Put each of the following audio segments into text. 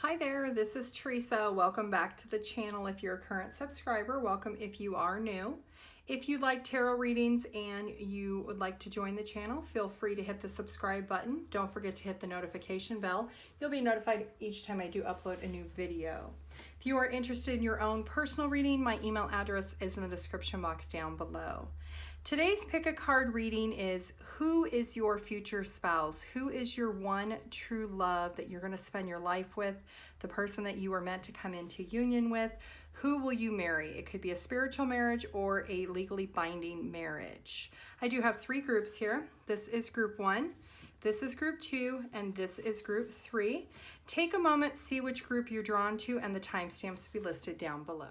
Hi there, this is Teresa. Welcome back to the channel. If you're a current subscriber, welcome if you are new. If you like tarot readings and you would like to join the channel, feel free to hit the subscribe button. Don't forget to hit the notification bell. You'll be notified each time I do upload a new video. If you are interested in your own personal reading, my email address is in the description box down below. Today's pick a card reading is who is your future spouse? Who is your one true love that you're going to spend your life with? The person that you are meant to come into union with? Who will you marry? It could be a spiritual marriage or a legally binding marriage. I do have three groups here. This is group 1. This is group 2, and this is group 3. Take a moment, see which group you're drawn to, and the timestamps will be listed down below.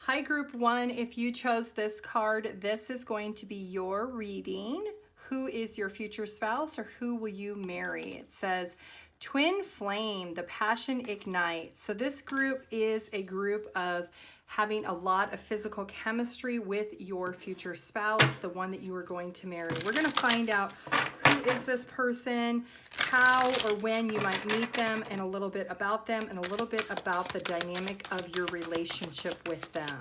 Hi, group 1. If you chose this card, this is going to be your reading. Who is your future spouse, or who will you marry? It says, Twin Flame, the passion ignites. So this group is a group of having a lot of physical chemistry with your future spouse, the one that you are going to marry. We're going to find out who is this person, how or when you might meet them, and a little bit about them, and a little bit about the dynamic of your relationship with them.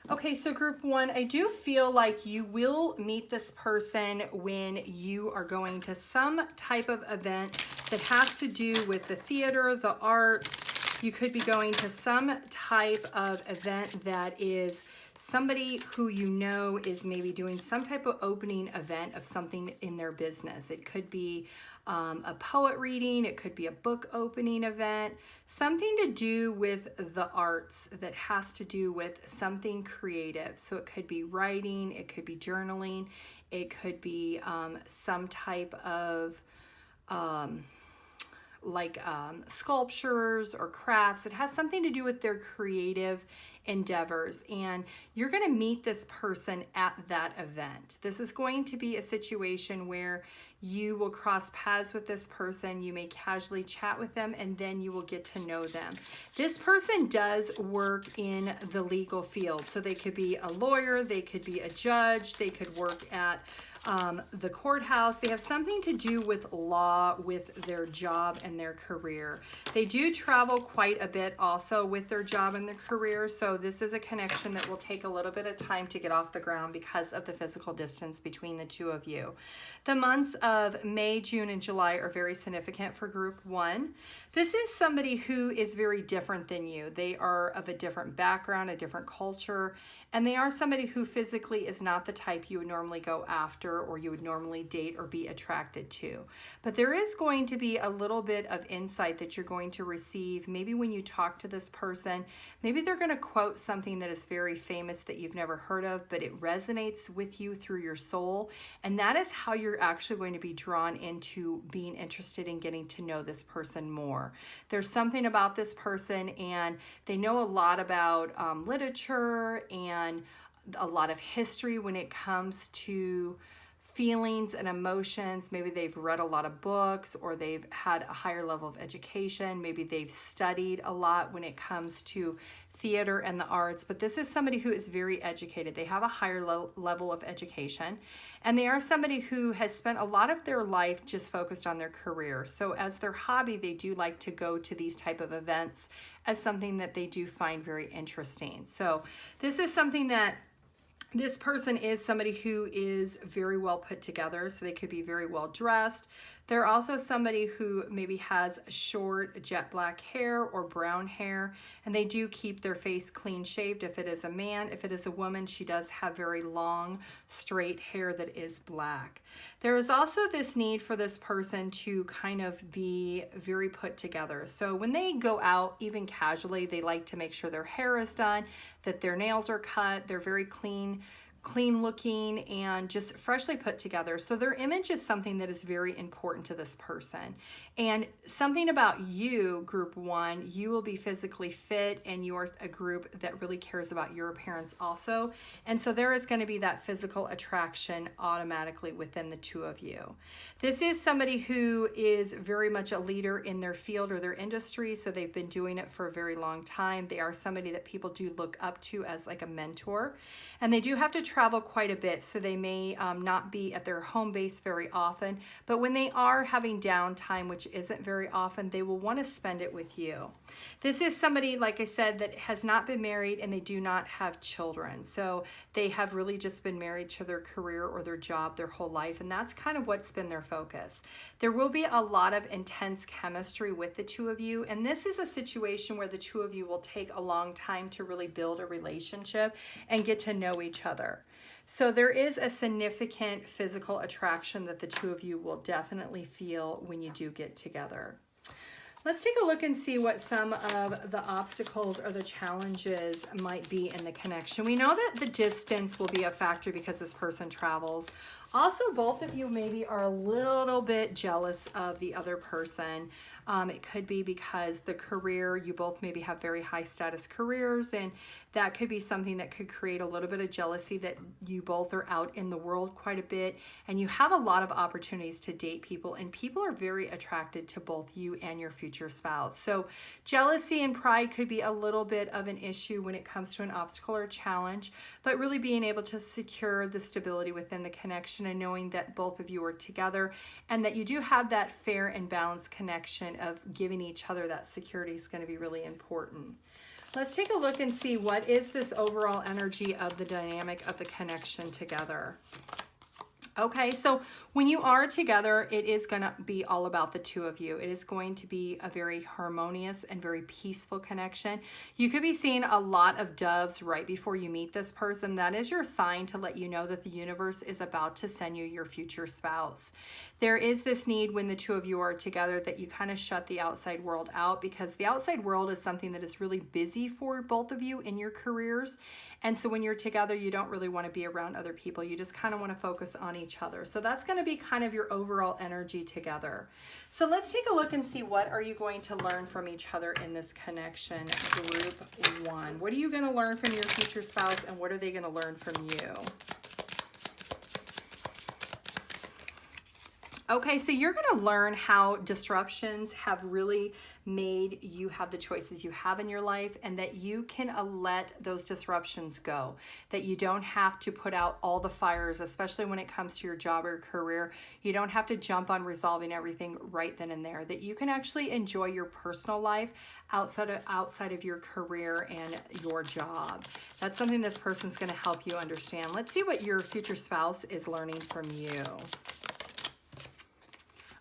Okay, so group 1, I do feel like you will meet this person when you are going to some type of event that has to do with the theater, the arts. You could be going to some type of event that is somebody who you know is maybe doing some type of opening event of something in their business. It could be a poet reading, it could be a book opening event, something to do with the arts that has to do with something creative. So it could be writing, it could be journaling, it could be some type of sculptures or crafts. It has something to do with their creative endeavors, and you're going to meet this person at that event. This is going to be a situation where you will cross paths with this person. You may casually chat with them, and then you will get to know them. This person does work in the legal field, so they could be a lawyer, they could be a judge, they could work at the courthouse. They have something to do with law, with their job and their career. They do travel quite a bit also with their job and their career, so this is a connection that will take a little bit of time to get off the ground because of the physical distance between the two of you. The months of May, June, and July are very significant for group 1. This is somebody who is very different than you. They are of a different background, a different culture, and they are somebody who physically is not the type you would normally go after or you would normally date or be attracted to. But there is going to be a little bit of insight that you're going to receive. Maybe when you talk to this person, maybe they're going to quote something that is very famous that you've never heard of, but it resonates with you through your soul. And that is how you're actually going to be drawn into being interested in getting to know this person more. There's something about this person, and they know a lot about literature and a lot of history when it comes to feelings and emotions. Maybe they've read a lot of books, or they've had a higher level of education. Maybe they've studied a lot when it comes to theater and the arts. But this is somebody who is very educated. They have a higher level of education, and they are somebody who has spent a lot of their life just focused on their career. So as their hobby, they do like to go to these type of events as something that they do find very interesting. So this is something that this person is somebody who is very well put together, so they could be very well dressed. They're also somebody who maybe has short jet black hair or brown hair, and they do keep their face clean shaved if it is a man. If it is a woman, she does have very long, straight hair that is black. There is also this need for this person to kind of be very put together. So when they go out, even casually, they like to make sure their hair is done, that their nails are cut, they're very clean clean looking and just freshly put together. So their image is something that is very important to this person. And something about you, group one, you will be physically fit, and you are a group that really cares about your appearance also. And so there is going to be that physical attraction automatically within the two of you. This is somebody who is very much a leader in their field or their industry, so they've been doing it for a very long time. They are somebody that people do look up to as like a mentor, and they do have to travel quite a bit, so they may not be at their home base very often, but when they are having downtime, which isn't very often, they will want to spend it with you. This is somebody, like I said, that has not been married, and they do not have children, so they have really just been married to their career or their job their whole life, and that's kind of what's been their focus. There will be a lot of intense chemistry with the two of you, and this is a situation where the two of you will take a long time to really build a relationship and get to know each other. So there is a significant physical attraction that the two of you will definitely feel when you do get together. Let's take a look and see what some of the obstacles or the challenges might be in the connection. We know that the distance will be a factor because this person travels. Also, both of you maybe are a little bit jealous of the other person. It could be because the career, you both maybe have very high status careers, and that could be something that could create a little bit of jealousy that you both are out in the world quite a bit, and you have a lot of opportunities to date people, and people are very attracted to both you and your future spouse. So jealousy and pride could be a little bit of an issue when it comes to an obstacle or challenge, but really being able to secure the stability within the connection and knowing that both of you are together and that you do have that fair and balanced connection of giving each other that security is going to be really important. Let's take a look and see what is this overall energy of the dynamic of the connection together. Okay, so when you are together, it is going to be all about the two of you. It is going to be a very harmonious and very peaceful connection. You could be seeing a lot of doves right before you meet this person. That is your sign to let you know that the universe is about to send you your future spouse. There is this need when the two of you are together that you kind of shut the outside world out, because the outside world is something that is really busy for both of you in your careers. And so when you're together, you don't really want to be around other people. You just kind of want to focus on each other. So that's going to be kind of your overall energy together. So let's take a look and see, what are you going to learn from each other in this connection, group one? What are you going to learn from your future spouse, and what are they going to learn from you? Okay, so you're going to learn how disruptions have really made you have the choices you have in your life, and that you can let those disruptions go, that you don't have to put out all the fires, especially when it comes to your job or career. You don't have to jump on resolving everything right then and there, that you can actually enjoy your personal life outside of your career and your job. That's something this person's going to help you understand. Let's see what your future spouse is learning from you.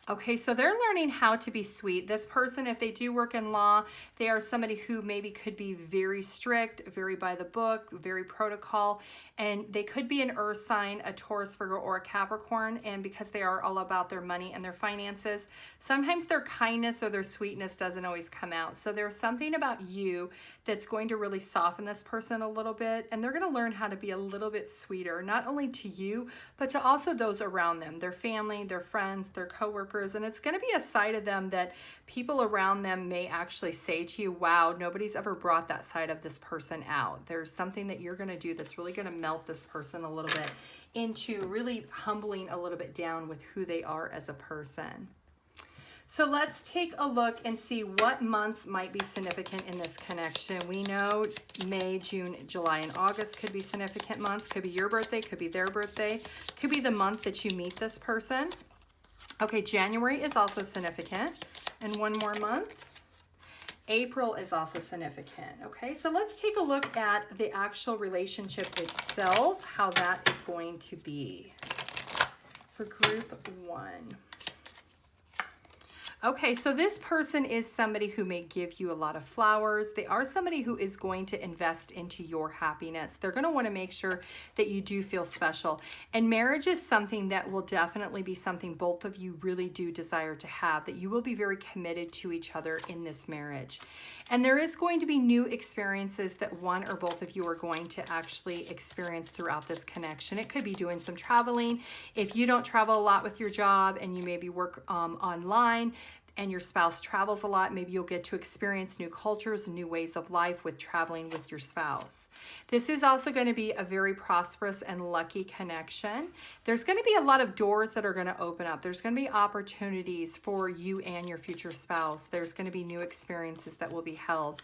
Okay, so they're learning how to be sweet. This person, if they do work in law, they are somebody who maybe could be very strict, very by the book, very protocol, and they could be an earth sign, a Taurus, Virgo, or a Capricorn, and because they are all about their money and their finances, sometimes their kindness or their sweetness doesn't always come out. So there's something about you that's going to really soften this person a little bit, and they're going to learn how to be a little bit sweeter, not only to you, but to also those around them, their family, their friends, their coworkers. And it's going to be a side of them that people around them may actually say to you, wow, nobody's ever brought that side of this person out. There's something that you're going to do that's really going to melt this person a little bit into really humbling a little bit down with who they are as a person. So let's take a look and see what months might be significant in this connection. We know May, June, July, and August could be significant months. Could be your birthday, could be their birthday, could be the month that you meet this person. Okay, January is also significant, and one more month. April is also significant. Okay, so let's take a look at the actual relationship itself, how that is going to be for group one. Okay, so this person is somebody who may give you a lot of flowers. They are somebody who is going to invest into your happiness. They're going to want to make sure that you do feel special. And marriage is something that will definitely be something both of you really do desire to have, that you will be very committed to each other in this marriage. And there is going to be new experiences that one or both of you are going to actually experience throughout this connection. It could be doing some traveling. If you don't travel a lot with your job and you maybe work online, and your spouse travels a lot, maybe you'll get to experience new cultures and new ways of life with traveling with your spouse. This is also going to be a very prosperous and lucky connection. There's going to be a lot of doors that are going to open up. There's going to be opportunities for you and your future spouse. There's going to be new experiences that will be held.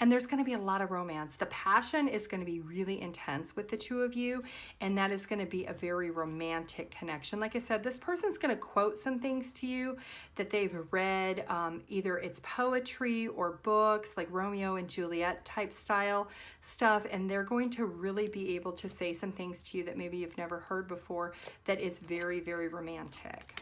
And there's going to be a lot of romance. The passion is going to be really intense with the two of you, and that is going to be a very romantic connection. Like I said, this person's going to quote some things to you that they've read, either it's poetry or books, like Romeo and Juliet type style stuff, and they're going to really be able to say some things to you that maybe you've never heard before that is very, very romantic.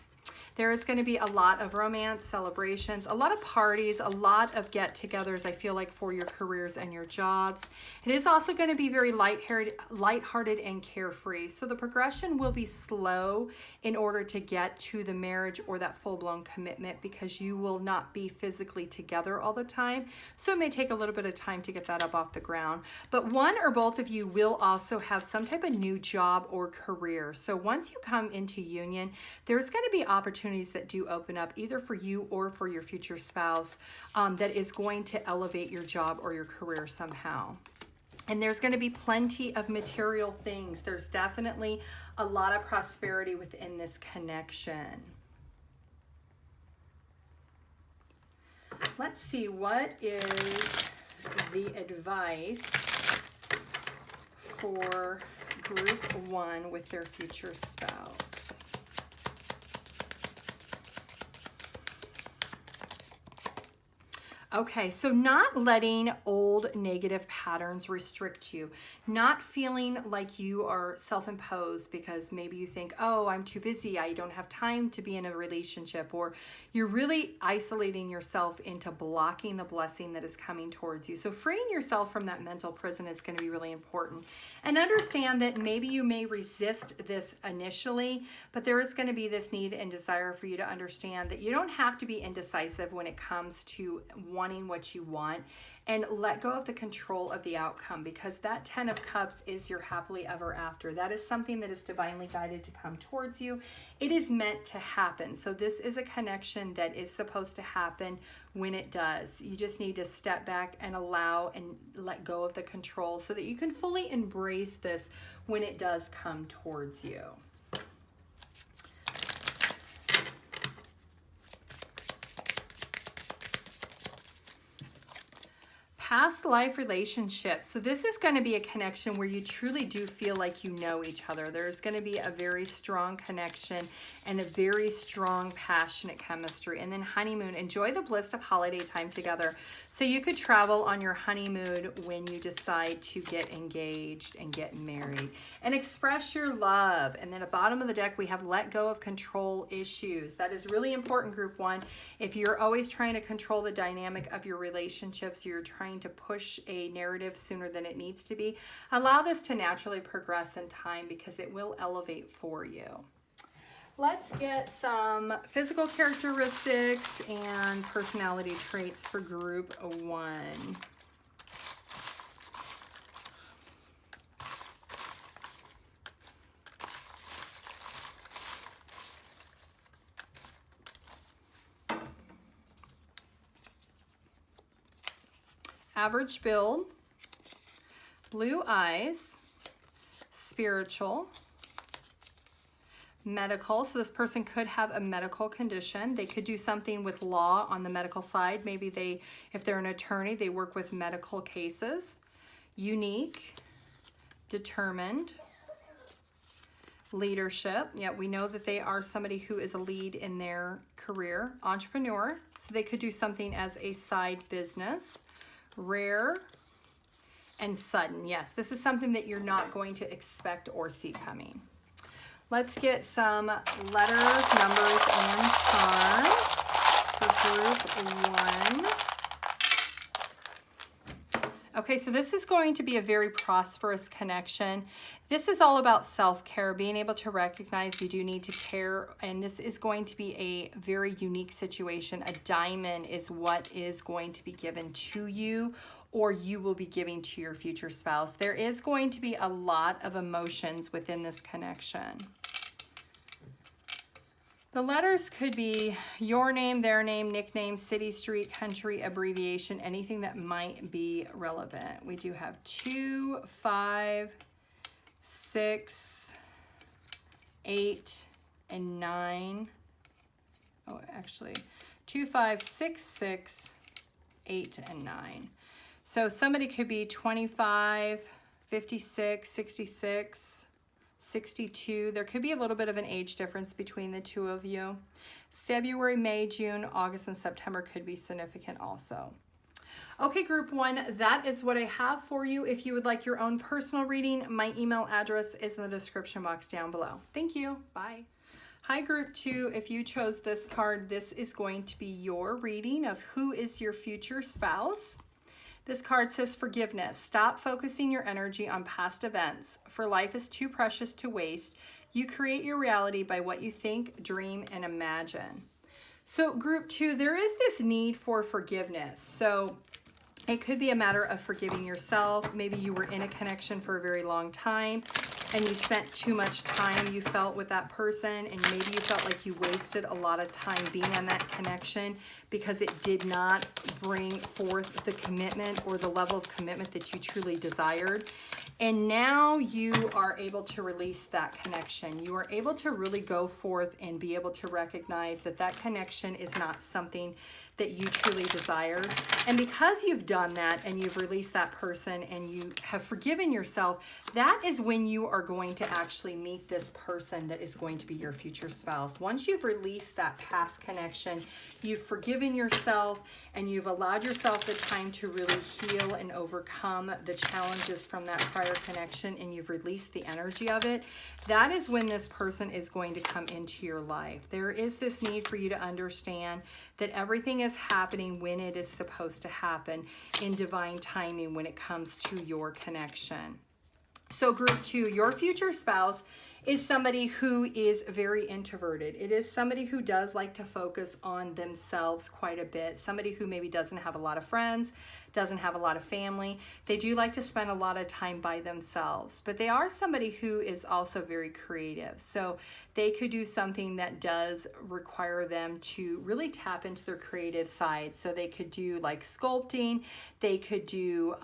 There is going to be a lot of romance, celebrations, a lot of parties, a lot of get-togethers, I feel like, for your careers and your jobs. It is also going to be very lighthearted and carefree. So the progression will be slow in order to get to the marriage or that full-blown commitment, because you will not be physically together all the time. So it may take a little bit of time to get that up off the ground. But one or both of you will also have some type of new job or career. So once you come into union, there's going to be opportunities that do open up either for you or for your future spouse that is going to elevate your job or your career somehow. And there's going to be plenty of material things. There's definitely a lot of prosperity within this connection. Let's see, what is the advice for group 1 with their future spouse? Okay, so not letting old negative patterns restrict you, not feeling like you are self-imposed because maybe you think, oh, I'm too busy, I don't have time to be in a relationship, or you're really isolating yourself into blocking the blessing that is coming towards you. So freeing yourself from that mental prison is going to be really important. And understand that maybe you may resist this initially, but there is going to be this need and desire for you to understand that you don't have to be indecisive when it comes to wanting what you want, and let go of the control of the outcome, because that 10 of Cups is your happily ever after. That is something that is divinely guided to come towards you. It is meant to happen. So this is a connection that is supposed to happen when it does. You just need to step back and allow and let go of the control so that you can fully embrace this when it does come towards you. Past life relationships. So this is going to be a connection where you truly do feel like you know each other. There's going to be a very strong connection and a very strong, passionate chemistry. And then honeymoon. Enjoy the bliss of holiday time together. So you could travel on your honeymoon when you decide to get engaged and get married. And express your love. And then at the bottom of the deck, we have let go of control issues. That is really important, group 1. If you're always trying to control the dynamic of your relationships, you're trying to push a narrative sooner than it needs to be, allow this to naturally progress in time, because it will elevate for you. Let's get some physical characteristics and personality traits for group 1. Average build, blue eyes, spiritual, medical. So this person could have a medical condition. They could do something with law on the medical side. Maybe if they're an attorney, they work with medical cases. Unique, determined, leadership. Yeah, we know that they are somebody who is a lead in their career. Entrepreneur. So they could do something as a side business. Rare and sudden. Yes, this is something that you're not going to expect or see coming. Let's get some letters, numbers, and charms for Okay, so this is going to be a very prosperous connection. This is all about self-care, being able to recognize you do need to care, and this is going to be a very unique situation. A diamond is what is going to be given to you, or you will be giving to your future spouse. There is going to be a lot of emotions within this connection. The letters could be your name, their name, nickname, city, street, country, abbreviation, anything that might be relevant. We do have 2, 5, 6, 8, and 9. Oh, actually, 2, 5, 6, 6, 8, and 9. So somebody could be 25, 56, 66, 62. There could be a little bit of an age difference between the two of you. February, May, June, August, and September could be significant also. Okay, group 1, that is what I have for you. If you would like your own personal reading, my email address is in the description box down below. Thank you. Bye. Hi, group 2. If you chose this card, this is going to be your reading of who is your future spouse. This card says forgiveness. Stop focusing your energy on past events, for life is too precious to waste. You create your reality by what you think, dream, and imagine. So group 2, there is this need for forgiveness. So it could be a matter of forgiving yourself. Maybe you were in a connection for a very long time and you spent too much time, you felt, with that person, and maybe you felt like you wasted a lot of time being in that connection because it did not bring forth the commitment or the level of commitment that you truly desired. And now you are able to release that connection. You are able to really go forth and be able to recognize that that connection is not something that you truly desired. And because you've done that and you've released that person and you have forgiven yourself, that is when you are going to actually meet this person that is going to be your future spouse. Once you've released that past connection, you've forgiven yourself and you've allowed yourself the time to really heal and overcome the challenges from that prior connection, and you've released the energy of it, that is when this person is going to come into your life. There is this need for you to understand that everything is happening when it is supposed to happen in divine timing when it comes to your connection. So group 2, your future spouse is somebody who is very introverted. It is somebody who does like to focus on themselves quite a bit. Somebody who maybe doesn't have a lot of friends, doesn't have a lot of family. They do like to spend a lot of time by themselves, but they are somebody who is also very creative. So they could do something that does require them to really tap into their creative side. So they could do like sculpting, they could do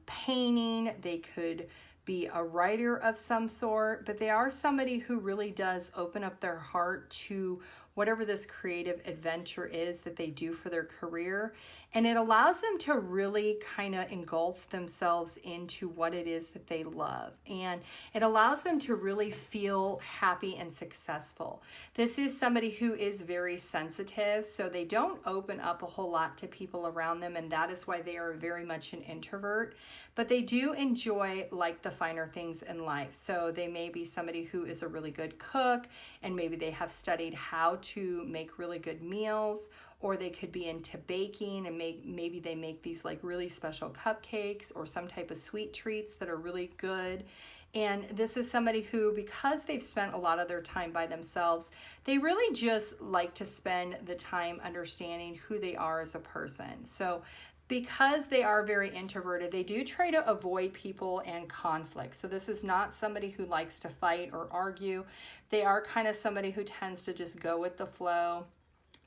painting, they could be a writer of some sort, but they are somebody who really does open up their heart to whatever this creative adventure is that they do for their career. And it allows them to really kind of engulf themselves into what it is that they love. And it allows them to really feel happy and successful. This is somebody who is very sensitive, so they don't open up a whole lot to people around them, and that is why they are very much an introvert. But they do enjoy like the finer things in life. So they may be somebody who is a really good cook, and maybe they have studied how to make really good meals, or they could be into baking and maybe they make these like really special cupcakes or some type of sweet treats that are really good. And this is somebody who, because they've spent a lot of their time by themselves, they really just like to spend the time understanding who they are as a person. So because they are very introverted, they do try to avoid people and conflict. So this is not somebody who likes to fight or argue. They are kind of somebody who tends to just go with the flow.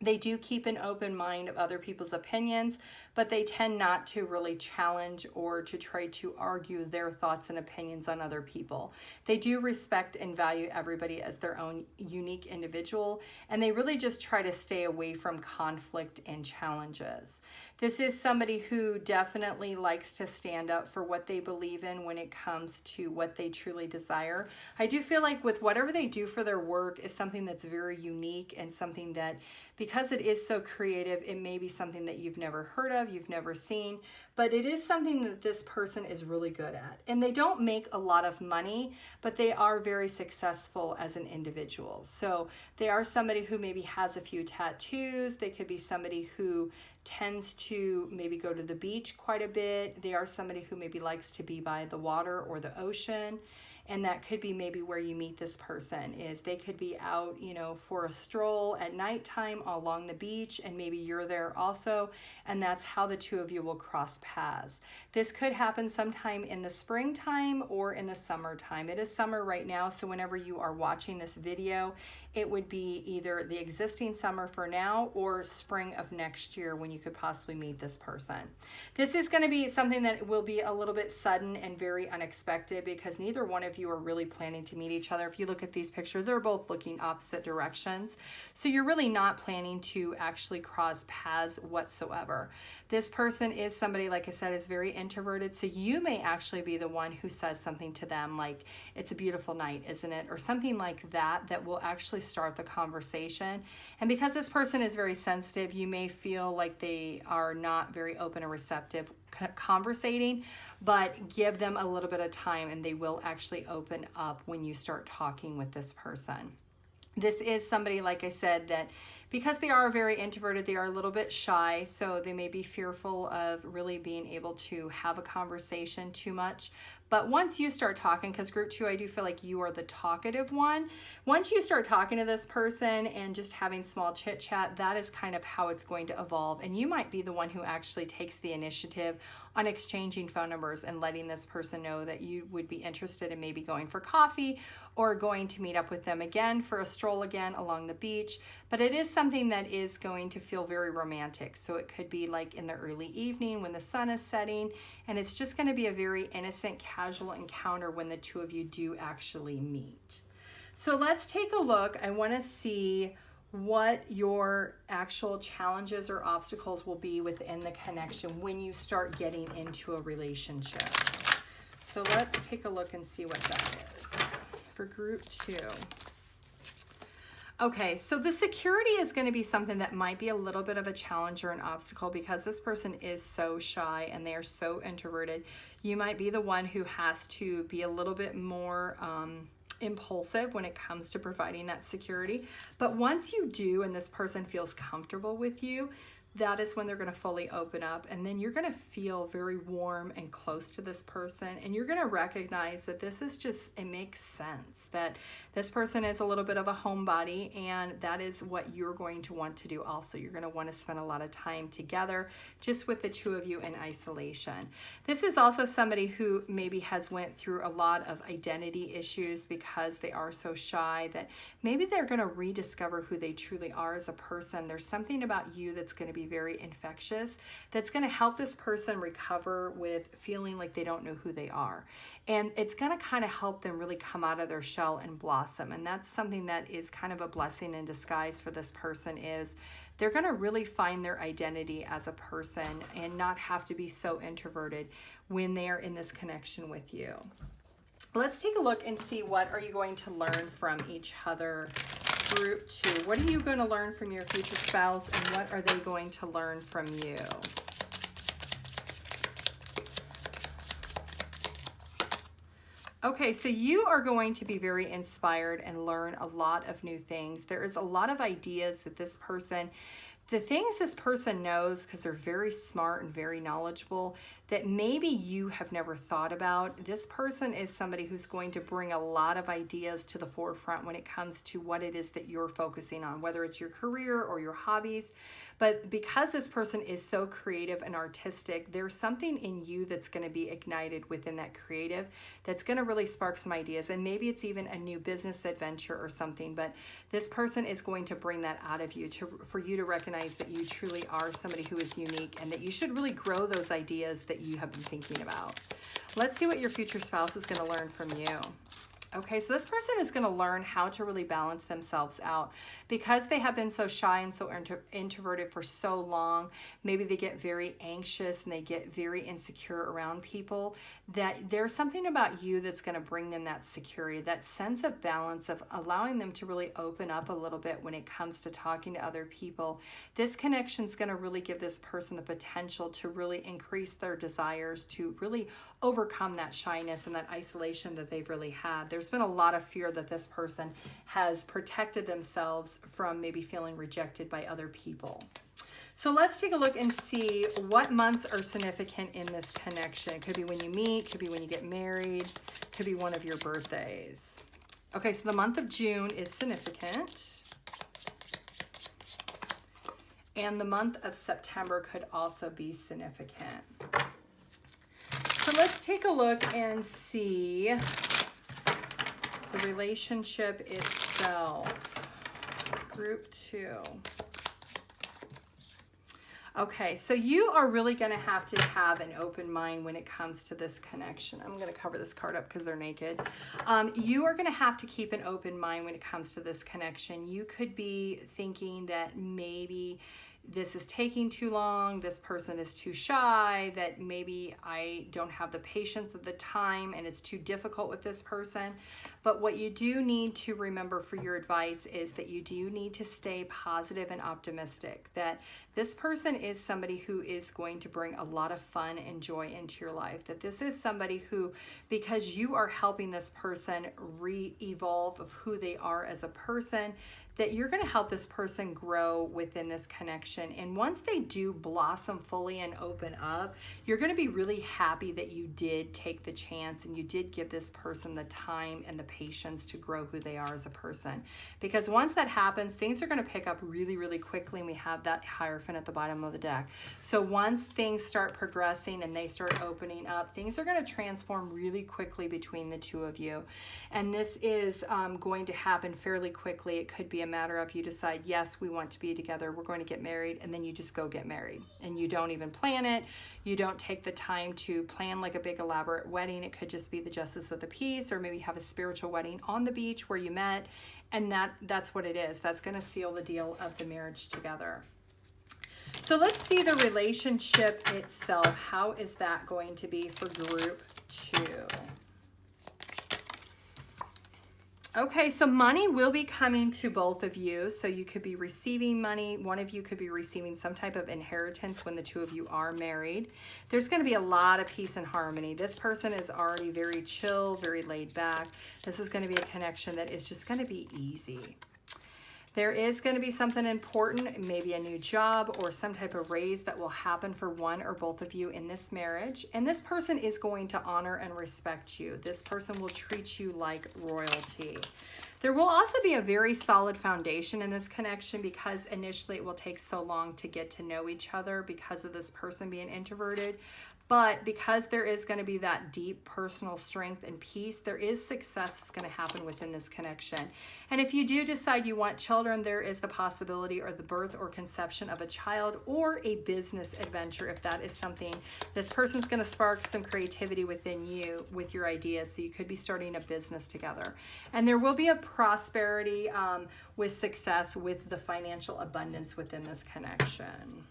They do keep an open mind of other people's opinions, but they tend not to really challenge or to try to argue their thoughts and opinions on other people. They do respect and value everybody as their own unique individual, and they really just try to stay away from conflict and challenges. This is somebody who definitely likes to stand up for what they believe in when it comes to what they truly desire. I do feel like with whatever they do for their work is something that's very unique and something that, because because it is so creative, it may be something that you've never heard of, you've never seen, but it is something that this person is really good at. And they don't make a lot of money, but they are very successful as an individual. So they are somebody who maybe has a few tattoos. They could be somebody who tends to maybe go to the beach quite a bit. They are somebody who maybe likes to be by the water or the ocean. And that could be maybe where you meet this person, is they could be out, you know, for a stroll at nighttime along the beach, and maybe you're there also, and that's how the two of you will cross paths. This could happen sometime in the springtime or in the summertime. It is summer right now, so whenever you are watching this video, it would be either the existing summer for now or spring of next year when you could possibly meet this person. This is going to be something that will be a little bit sudden and very unexpected, because neither one of you are really planning to meet each other. If you look at these pictures, they're both looking opposite directions. So you're really not planning to actually cross paths whatsoever. This person is somebody, like I said, is very introverted. So you may actually be the one who says something to them like, "It's a beautiful night, isn't it?" Or something like that, that will actually start the conversation. And because this person is very sensitive, you may feel like they are not very open or receptive conversating, but give them a little bit of time and they will actually open up when you start talking with this person. This is somebody, like I said, that because they are very introverted, they are a little bit shy, so they may be fearful of really being able to have a conversation too much. But once you start talking, because group 2, I do feel like you are the talkative one. Once you start talking to this person and just having small chit chat, that is kind of how it's going to evolve. And you might be the one who actually takes the initiative on exchanging phone numbers and letting this person know that you would be interested in maybe going for coffee or going to meet up with them again for a stroll again along the beach. But it is something that is going to feel very romantic. So it could be like in the early evening when the sun is setting, and it's just going to be a very innocent, casual encounter when the two of you do actually meet. So let's take a look. I want to see what your actual challenges or obstacles will be within the connection when you start getting into a relationship. So let's take a look and see what that is for group 2. Okay, so the security is going to be something that might be a little bit of a challenge or an obstacle, because this person is so shy and they are so introverted. You might be the one who has to be a little bit more impulsive when it comes to providing that security. But once you do and this person feels comfortable with you, that is when they're going to fully open up, and then you're going to feel very warm and close to this person, and you're going to recognize that this is just, it makes sense that this person is a little bit of a homebody, and that is what you're going to want to do also. You're going to want to spend a lot of time together just with the two of you in isolation. This is also somebody who maybe has went through a lot of identity issues because they are so shy, that maybe they're going to rediscover who they truly are as a person. There's something about you that's going to be very infectious, that's going to help this person recover with feeling like they don't know who they are. And it's going to kind of help them really come out of their shell and blossom. And that's something that is kind of a blessing in disguise for this person, is they're going to really find their identity as a person and not have to be so introverted when they are in this connection with you. Let's take a look and see, what are you going to learn from each other? Group 2, what are you going to learn from your future spouse, and what are they going to learn from you? Okay, so you are going to be very inspired and learn a lot of new things. There is a lot of ideas that this person, the things this person knows, because they're very smart and very knowledgeable, that maybe you have never thought about. This person is somebody who's going to bring a lot of ideas to the forefront when it comes to what it is that you're focusing on, whether it's your career or your hobbies. But because this person is so creative and artistic, there's something in you that's going to be ignited within that creative that's going to really spark some ideas. And maybe it's even a new business adventure or something, but this person is going to bring that out of you for you to recognize that you truly are somebody who is unique, and that you should really grow those ideas that you have been thinking about. Let's see what your future spouse is going to learn from you. Okay, so this person is going to learn how to really balance themselves out because they have been so shy and so introverted for so long. Maybe they get very anxious and they get very insecure around people, that there's something about you that's going to bring them that security, that sense of balance, of allowing them to really open up a little bit when it comes to talking to other people. This connection is going to really give this person the potential to really increase their desires, to really overcome that shyness and that isolation that they've really had. There's been a lot of fear that this person has protected themselves from maybe feeling rejected by other people. So let's take a look and see what months are significant in this connection. It could be when you meet, could be when you get married, could be one of your birthdays. Okay, so the month of June is significant. And the month of September could also be significant. So let's take a look and see the relationship itself. Group 2. Okay, so you are really going to have an open mind when it comes to this connection. I'm going to cover this card up because they're naked. You are going to have to keep an open mind when it comes to this connection. You could be thinking that maybe this is taking too long, this person is too shy, that maybe I don't have the patience of the time and it's too difficult with this person. But what you do need to remember for your advice is that you do need to stay positive and optimistic, that this person is somebody who is going to bring a lot of fun and joy into your life, that this is somebody who, because you are helping this person re-evolve of who they are as a person, that you're going to help this person grow within this connection. And once they do blossom fully and open up, you're going to be really happy that you did take the chance and you did give this person the time and the patience to grow who they are as a person. Because once that happens, things are going to pick up really, really quickly, and we have that Hierophant at the bottom of the deck. So once things start progressing and they start opening up, things are going to transform really quickly between the two of you. And this is going to happen fairly quickly. It could be a matter of you decide, yes, we want to be together, we're going to get married, and then you just go get married. And you don't even plan it. You don't take the time to plan like a big elaborate wedding. It could just be the justice of the peace, or maybe have a spiritual wedding on the beach where you met, and that's what it is. That's going to seal the deal of the marriage together. So let's see the relationship itself. How is that going to be for group 2? Okay, so money will be coming to both of you. So you could be receiving money. One of you could be receiving some type of inheritance when the two of you are married. There's going to be a lot of peace and harmony. This person is already very chill, very laid back. This is going to be a connection that is just going to be easy. There is going to be something important, maybe a new job or some type of raise that will happen for one or both of you in this marriage. And this person is going to honor and respect you. This person will treat you like royalty. There will also be a very solid foundation in this connection, because initially it will take so long to get to know each other because of this person being introverted. But because there is going to be that deep personal strength and peace, there is success that's going to happen within this connection. And if you do decide you want children, there is the possibility or the birth or conception of a child, or a business adventure if that is something. This person's going to spark some creativity within you with your ideas. So you could be starting a business together. And there will be a prosperity with success with the financial abundance within this connection.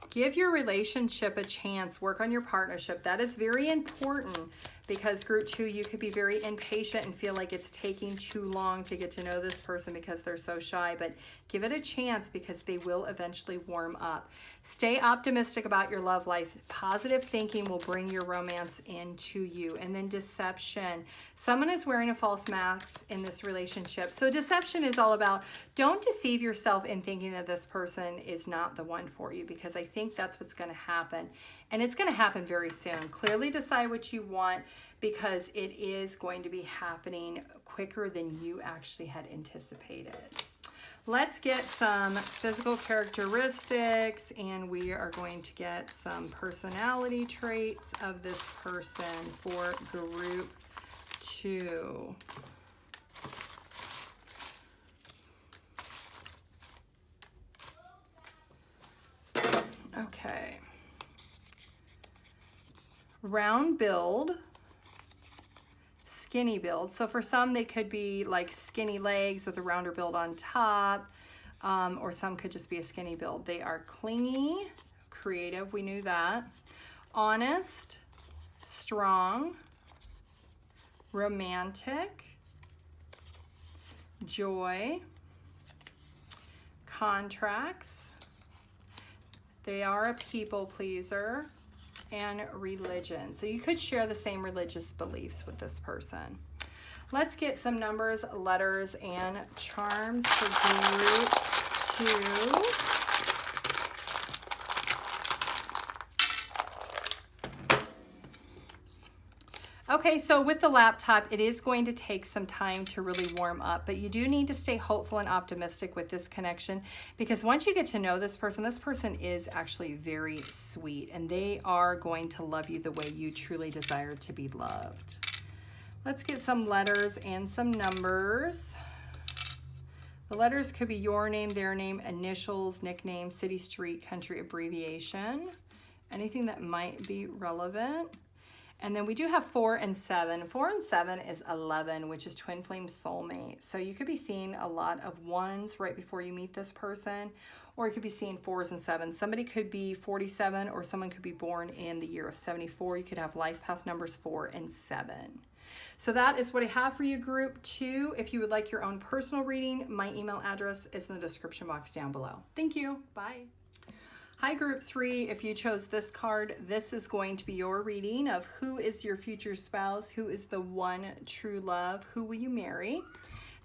Give your relationship a chance. Work on your partnership. That is very important, because group 2, you could be very impatient and feel like it's taking too long to get to know this person because they're so shy. But give it a chance, because they will eventually warm up. Stay optimistic about your love life. Positive thinking will bring your romance into you. And then deception. Someone is wearing a false mask in this relationship. So deception is all about, don't deceive yourself in thinking that this person is not the one for you, because I think that's what's going to happen. And it's going to happen very soon. Clearly decide what you want, because it is going to be happening quicker than you actually had anticipated. Let's get some physical characteristics, and we are going to get some personality traits of this person for group 2. Okay. Round build, skinny build. So for some, they could be like skinny legs with a rounder build on top, or some could just be a skinny build. They are clingy, creative, we knew that. Honest, strong, romantic, joy, contracts. They are a people pleaser, and religion. So you could share the same religious beliefs with this person. Let's get some numbers, letters, and charms for group 2. Okay, so with the laptop, it is going to take some time to really warm up, but you do need to stay hopeful and optimistic with this connection, because once you get to know this person is actually very sweet, and they are going to love you the way you truly desire to be loved. Let's get some letters and some numbers. The letters could be your name, their name, initials, nickname, city, street, country, abbreviation, anything that might be relevant. And then we do have 4 and 7. 4 and 7 is 11, which is twin flame soulmate. So you could be seeing a lot of 1s right before you meet this person, or you could be seeing 4s and 7s. Somebody could be 47, or someone could be born in the year of 74. You could have life path numbers 4 and 7. So that is what I have for you, group 2. If you would like your own personal reading, my email address is in the description box down below. Thank you. Bye. Hi, group 3. If you chose this card, this is going to be your reading of who is your future spouse, who is the one true love, who will you marry.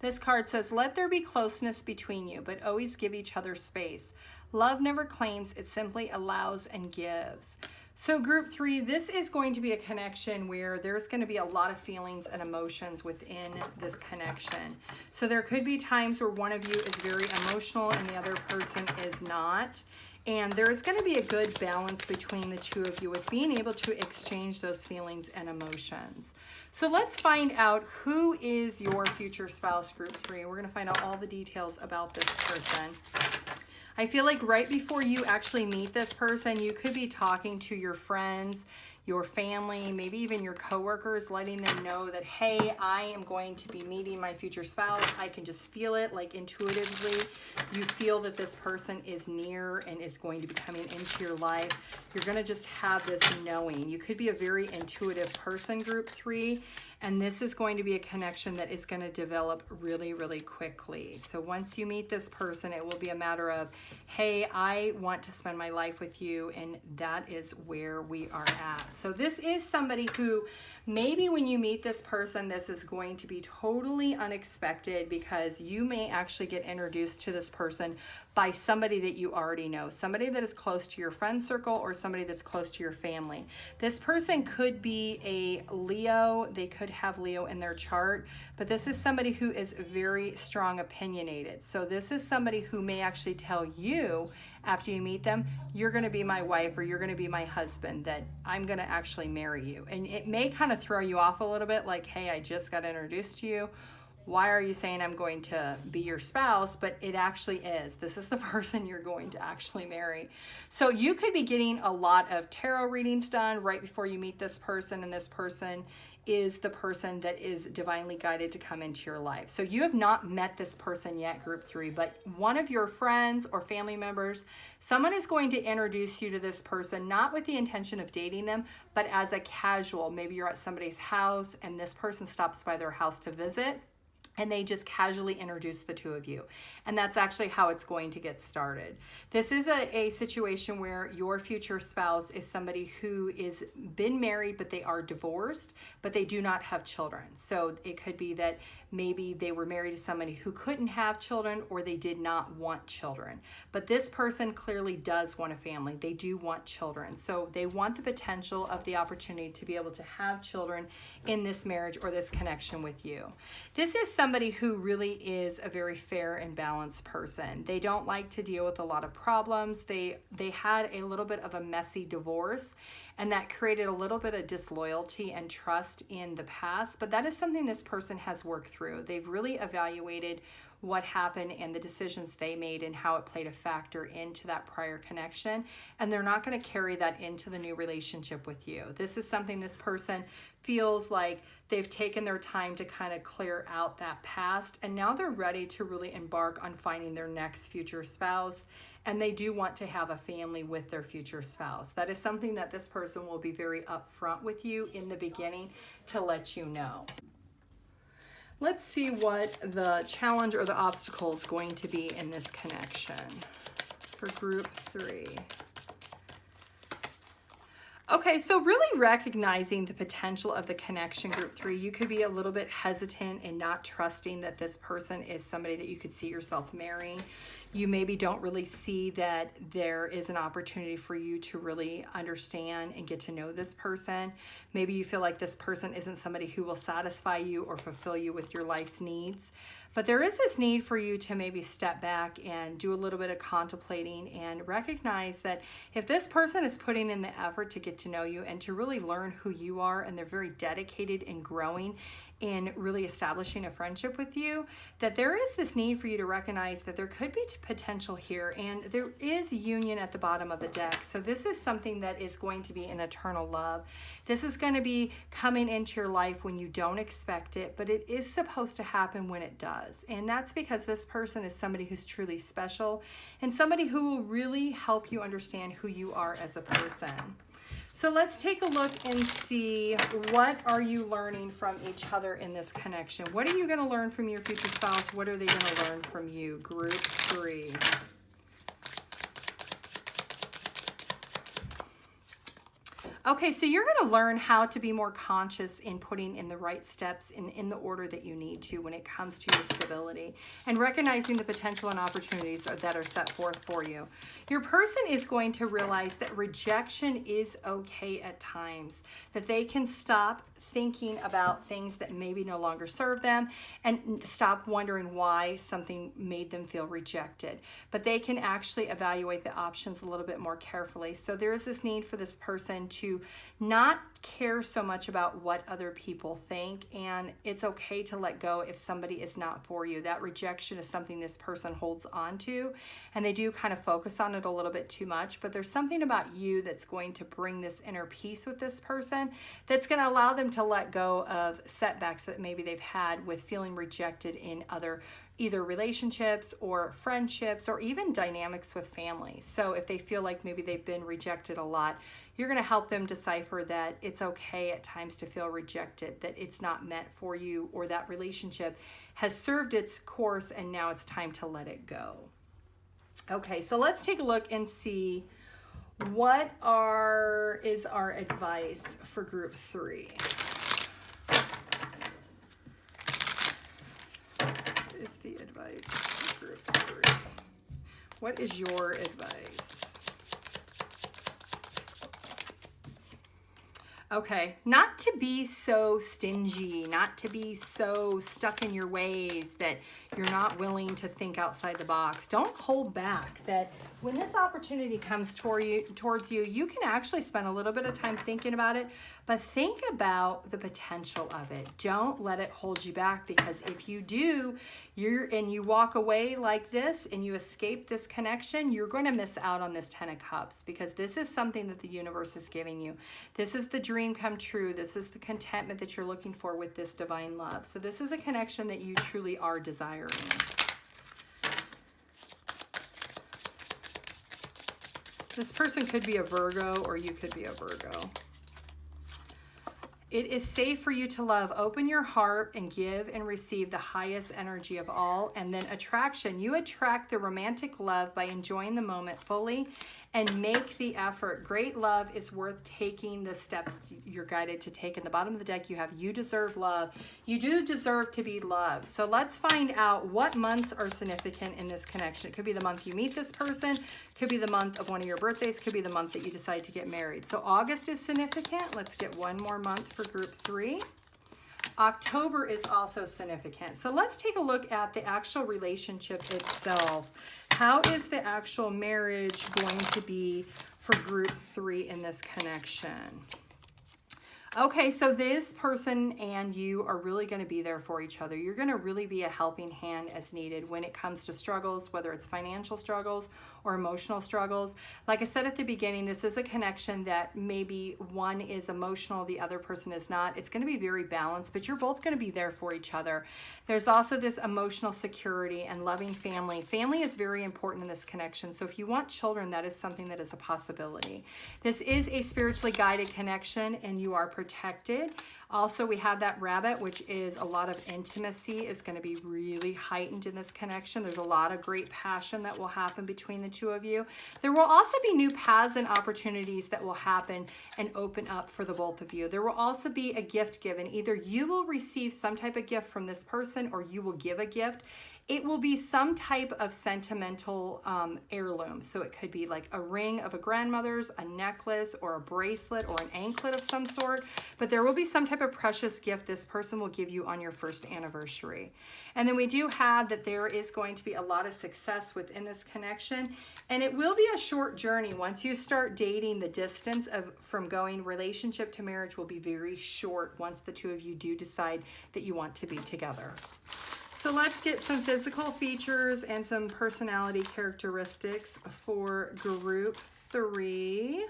This card says, let there be closeness between you, but always give each other space. Love never claims, it simply allows and gives. So group 3, this is going to be a connection where there's going to be a lot of feelings and emotions within this connection. So there could be times where one of you is very emotional and the other person is not. And there is going to be a good balance between the two of you with being able to exchange those feelings and emotions. So let's find out who is your future spouse, group 3. We're going to find out all the details about this person. I feel like right before you actually meet this person, you could be talking to your friends, your family, maybe even your coworkers, letting them know that, hey, I am going to be meeting my future spouse. I can just feel it, like intuitively. You feel that this person is near and is going to be coming into your life. You're going to just have this knowing. You could be a very intuitive person, group 3, and this is going to be a connection that is going to develop really, really quickly. So once you meet this person, it will be a matter of, hey, I want to spend my life with you, and that is where we are at. So this is somebody who maybe when you meet this person, this is going to be totally unexpected, because you may actually get introduced to this person by somebody that you already know, somebody that is close to your friend circle or somebody that's close to your family. This person could be a Leo. They could have Leo in their chart, but this is somebody who is very strong opinionated. So this is somebody who may actually tell you after you meet them, you're going to be my wife or you're going to be my husband, that I'm going to actually marry you. And it may kind of throw you off a little bit, like, hey, I just got introduced to you. Why are you saying I'm going to be your spouse? But it actually is. This is the person you're going to actually marry. So you could be getting a lot of tarot readings done right before you meet this person, and this person is the person that is divinely guided to come into your life. So you have not met this person yet, group 3, but one of your friends or family members, someone is going to introduce you to this person, not with the intention of dating them, but as a casual. Maybe you're at somebody's house and this person stops by their house to visit, and they just casually introduce the two of you. And that's actually how it's going to get started. This is a situation where your future spouse is somebody who is been married, but they are divorced, but they do not have children. So it could be that maybe they were married to somebody who couldn't have children, or they did not want children. But this person clearly does want a family. They do want children. So they want the potential of the opportunity to be able to have children in this marriage or this connection with you. This is somebody who really is a very fair and balanced person. They don't like to deal with a lot of problems. They had a little bit of a messy divorce, and that created a little bit of disloyalty and trust in the past. But that is something this person has worked through. They've really evaluated what happened and the decisions they made and how it played a factor into that prior connection. And they're not going to carry that into the new relationship with you. This is something this person feels like they've taken their time to kind of clear out that past. And now they're ready to really embark on finding their next future spouse. And they do want to have a family with their future spouse. That is something that this person will be very upfront with you in the beginning to let you know. Let's see what the challenge or the obstacle is going to be in this connection for group 3. Okay, so really recognizing the potential of the connection, group 3, you could be a little bit hesitant and not trusting that this person is somebody that you could see yourself marrying. You maybe don't really see that there is an opportunity for you to really understand and get to know this person. Maybe you feel like this person isn't somebody who will satisfy you or fulfill you with your life's needs. But there is this need for you to maybe step back and do a little bit of contemplating and recognize that if this person is putting in the effort to get to know you and to really learn who you are, and they're very dedicated in growing in really establishing a friendship with you, that there is this need for you to recognize that there could be potential here, and there is union at the bottom of the deck. So this is something that is going to be an eternal love. This is going to be coming into your life when you don't expect it, but it is supposed to happen when it does. And that's because this person is somebody who's truly special and somebody who will really help you understand who you are as a person. So let's take a look and see, what are you learning from each other in this connection? What are you going to learn from your future spouse? What are they going to learn from you? Group 3. Okay, so you're going to learn how to be more conscious in putting in the right steps in the order that you need to when it comes to your stability, and recognizing the potential and opportunities that are set forth for you. Your person is going to realize that rejection is okay at times, that they can stop thinking about things that maybe no longer serve them and stop wondering why something made them feel rejected. But they can actually evaluate the options a little bit more carefully. So there is this need for this person to not care so much about what other people think, and it's okay to let go if somebody is not for you. That rejection is something this person holds on to, and they do kind of focus on it a little bit too much, but there's something about you that's going to bring this inner peace with this person that's going to allow them to let go of setbacks that maybe they've had with feeling rejected in either relationships or friendships or even dynamics with family. So if they feel like maybe they've been rejected a lot, you're going to help them decipher that it's okay at times to feel rejected, that it's not meant for you, or that relationship has served its course and now it's time to let it go. Okay, so let's take a look and see what is our advice for group 3. Is the advice for group 3? What is your advice? Okay, not to be so stingy, not to be so stuck in your ways that you're not willing to think outside the box. Don't hold back. That when this opportunity comes towards you, you can actually spend a little bit of time thinking about it, but think about the potential of it. Don't let it hold you back, because if you do, you walk away like this and you escape this connection, you're going to miss out on this 10 of Cups, because this is something that the universe is giving you. This is the dream come true. This is the contentment that you're looking for with this divine love. So this is a connection that you truly are desiring. This person could be a Virgo, or you could be a Virgo. It is safe for you to love. Open your heart and give and receive the highest energy of all. And then attraction. You attract the romantic love by enjoying the moment fully and make the effort. Great love is worth taking the steps you're guided to take. In the bottom of the deck, you have you deserve love. You do deserve to be loved. So let's find out what months are significant in this connection. It could be the month you meet this person, could be the month of one of your birthdays, could be the month that you decide to get married. So August is significant. Let's get one more month for group 3. October is also significant. So let's take a look at the actual relationship itself. How is the actual marriage going to be for group 3 in this connection. Okay, so this person and you are really going to be there for each other. You're going to really be a helping hand as needed when it comes to struggles, whether it's financial struggles or emotional struggles. Like I said at the beginning, this is a connection that maybe one is emotional, the other person is not. It's going to be very balanced, but you're both going to be there for each other. There's also this emotional security and loving family. Family is very important in this connection. So if you want children, that is something that is a possibility. This is a spiritually guided connection, and you are protected. Also, we have that rabbit, which is a lot of intimacy is going to be really heightened in this connection. There's a lot of great passion that will happen between the two of you. There will also be new paths and opportunities that will happen and open up for the both of you. There will also be a gift given. Either you will receive some type of gift from this person or you will give a gift. It will be some type of sentimental heirloom. So it could be like a ring of a grandmother's, a necklace, or a bracelet, or an anklet of some sort. But there will be some type of precious gift this person will give you on your first anniversary. And then we do have that there is going to be a lot of success within this connection. And it will be a short journey. Once you start dating, the distance from going relationship to marriage will be very short once the two of you do decide that you want to be together. So let's get some physical features and some personality characteristics for group 3.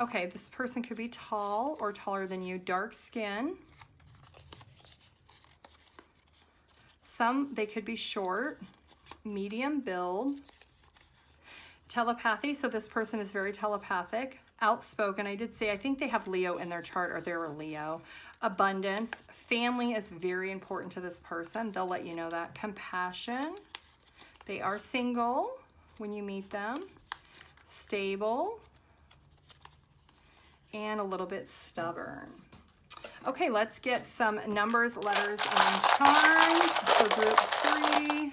Okay, this person could be tall or taller than you, dark skin. They could be short, medium build. Telepathy, so this person is very telepathic, outspoken. I did say I think they have Leo in their chart, or they're a Leo. Abundance, family is very important to this person. They'll let you know that. Compassion, they are single when you meet them. Stable, and a little bit stubborn. Okay, let's get some numbers, letters, and charms for group 3.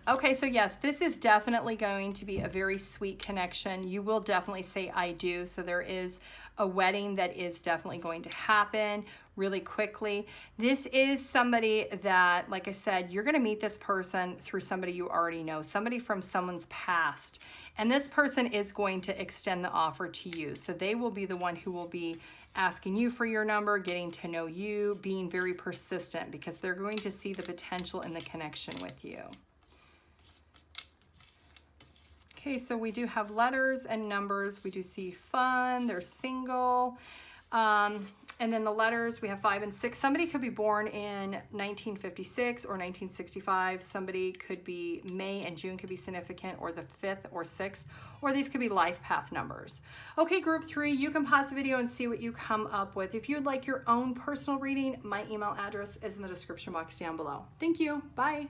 Okay, so yes, this is definitely going to be a very sweet connection. You will definitely say I do. So there is a wedding that is definitely going to happen really quickly. This is somebody that, like I said, you're going to meet this person through somebody you already know, somebody from someone's past. And this person is going to extend the offer to you. So they will be the one who will be asking you for your number, getting to know you, being very persistent, because they're going to see the potential in the connection with you. Okay, so we do have letters and numbers. We do see fun, they're single. And then the letters, we have 5 and 6. Somebody could be born in 1956 or 1965. Somebody could be May and June could be significant, or the 5th or 6th, or these could be life path numbers. Okay, group 3, you can pause the video and see what you come up with. If you'd like your own personal reading, my email address is in the description box down below. Thank you. Bye.